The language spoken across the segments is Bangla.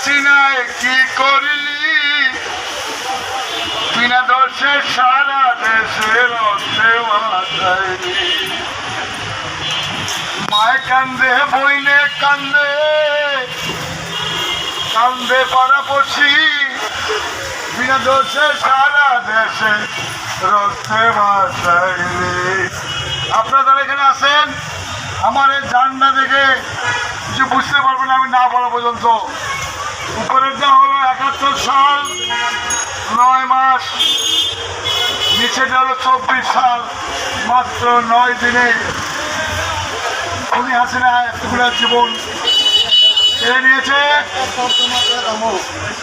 হাসিনায় কি করলি বিনা দোষে সারা দেশে রক্তে মাথাইলি মায় কান্দে বইনে কান্দে কান্দে পাড়াপড়শি বিনা দোষে সারা দেশে রক্তে মাথাইলি। আপনারা এখানে আছেন আমার এই জানটা দেখে কিছু বুঝতে পারবেন আমি না বলা পর্যন্ত। উপরেরটা হলো ৭১ সাল ৯ মাস, নিচেটা হলো ২৪ সাল মাত্র ৯ দিনে খুনি হাসিনা এতগুলো জীবন কেড়ে নিয়েছে।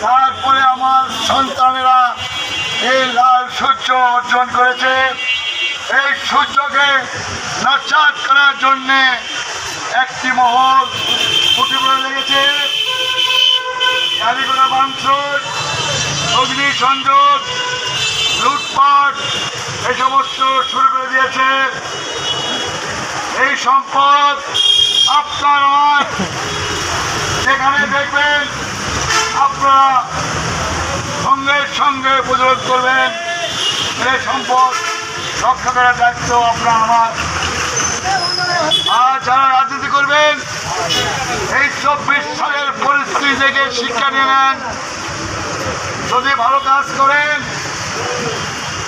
তারপরে আমার সন্তানেরা এই লাল সূর্য অর্জন করেছে। এই সূর্যকে নস্যাৎ করার জন্যে একটি মহল উঠে পড়ে লেগেছে। কালীগোড়া ভাঙচুর, অগ্নিসংযোগ, লুটপাট এই সমস্ত শুরু করে দিয়েছে। এই সম্পদ আপনার আমার যেখানে দেখবেন আপনারা সঙ্গে সঙ্গে প্রতিরোধ করবেন। এই সম্পদ রক্ষা করার দায়িত্ব আপনার আমার। আর যারা রাজনীতি করবেন এই ২৪ সালের পরিস্থিতি থেকে শিক্ষা নিয়ে নেন। যদি ভালো কাজ করেন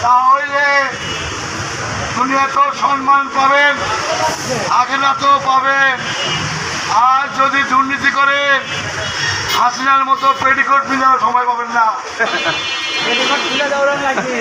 তাহলে দুনিয়াতেও সম্মান পাবেন, আখিরাতেও পাবেন। আর যদি দুর্নীতি করেন হাসিনার মতো পেটিকোট মিলানোর সময় পাবেন না।